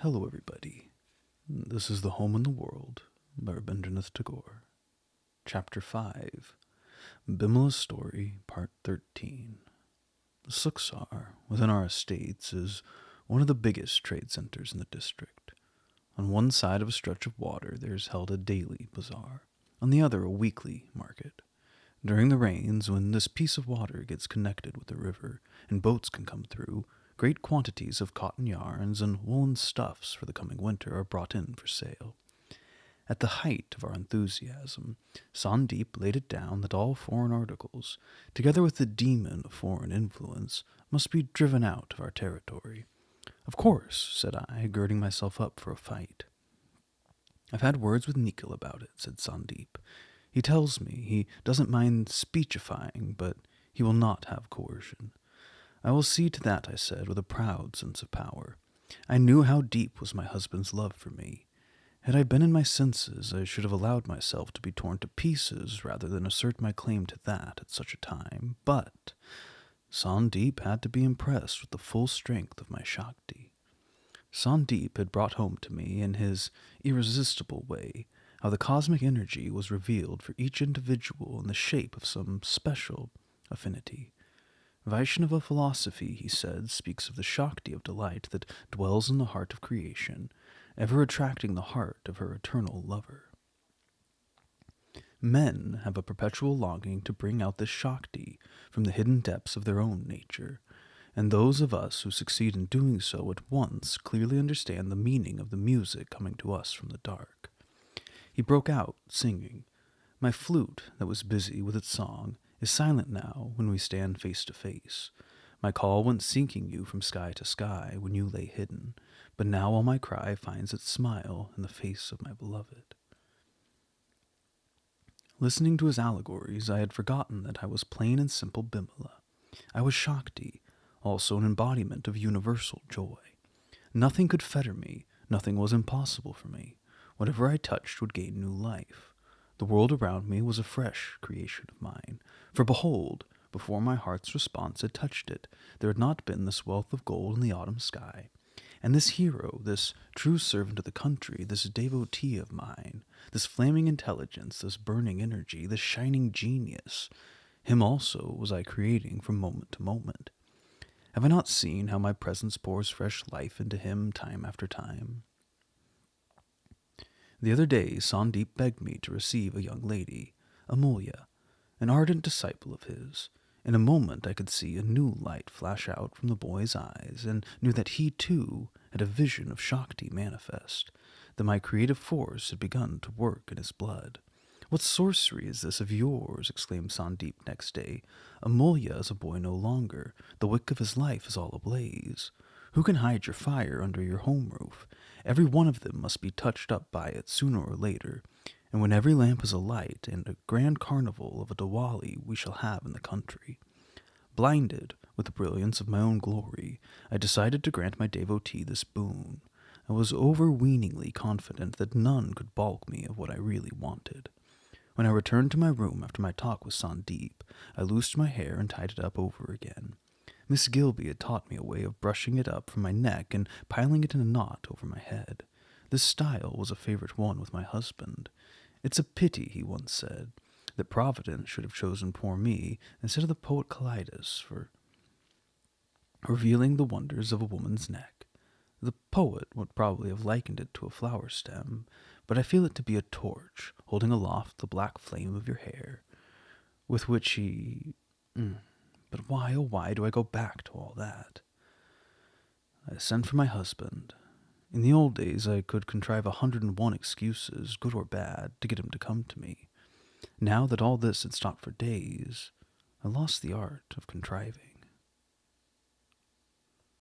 Hello, everybody. This is The Home in the World by Rabindranath Tagore. Chapter 5, Bimala's Story, Part 13. Suksar, within our estates, is one of the biggest trade centers in the district. On one side of a stretch of water there is held a daily bazaar, on the other a weekly market. During the rains, when this piece of water gets connected with the river and boats can come through, great quantities of cotton yarns and woolen stuffs for the coming winter are brought in for sale. At the height of our enthusiasm, Sandeep laid it down that all foreign articles, together with the demon of foreign influence, must be driven out of our territory. Of course, said I, girding myself up for a fight. I've had words with Nikhil about it, said Sandeep. He tells me he doesn't mind speechifying, but he will not have coercion. I will see to that, I said, with a proud sense of power. I knew how deep was my husband's love for me. Had I been in my senses, I should have allowed myself to be torn to pieces rather than assert my claim to that at such a time. But Sandeep had to be impressed with the full strength of my Shakti. Sandeep had brought home to me, in his irresistible way, how the cosmic energy was revealed for each individual in the shape of some special affinity. Vaishnava philosophy, he said, speaks of the Shakti of delight that dwells in the heart of creation, ever attracting the heart of her eternal lover. Men have a perpetual longing to bring out this Shakti from the hidden depths of their own nature, and those of us who succeed in doing so at once clearly understand the meaning of the music coming to us from the dark. He broke out, singing. My flute, that was busy with its song, is silent now when we stand face to face. My call went seeking you from sky to sky when you lay hidden, but now all my cry finds its smile in the face of my beloved. Listening to his allegories, I had forgotten that I was plain and simple Bimala. I was Shakti, also an embodiment of universal joy. Nothing could fetter me, nothing was impossible for me. Whatever I touched would gain new life. The world around me was a fresh creation of mine, for behold, before my heart's response had touched it, there had not been this wealth of gold in the autumn sky. And this hero, this true servant of the country, this devotee of mine, this flaming intelligence, this burning energy, this shining genius, him also was I creating from moment to moment. Have I not seen how my presence pours fresh life into him time after time? The other day, Sandeep begged me to receive a young lady, Amulya, an ardent disciple of his. In a moment I could see a new light flash out from the boy's eyes, and knew that he, too, had a vision of Shakti manifest, that my creative force had begun to work in his blood. What sorcery is this of yours? Exclaimed Sandeep next day. Amulya is a boy no longer. The wick of his life is all ablaze. Who can hide your fire under your home roof? Every one of them must be touched up by it sooner or later, and when every lamp is alight, and a grand carnival of a Diwali we shall have in the country. Blinded with the brilliance of my own glory, I decided to grant my devotee this boon. I was overweeningly confident that none could balk me of what I really wanted. When I returned to my room after my talk with Sandeep, I loosed my hair and tied it up over again. Miss Gilby had taught me a way of brushing it up from my neck and piling it in a knot over my head. This style was a favorite one with my husband. It's a pity, he once said, that Providence should have chosen poor me instead of the poet Calidus for revealing the wonders of a woman's neck. The poet would probably have likened it to a flower stem, but I feel it to be a torch holding aloft the black flame of your hair, with which he... But why, oh why, do I go back to all that? I sent for my husband. In the old days I could contrive 101 excuses, good or bad, to get him to come to me. Now that all this had stopped for days, I lost the art of contriving.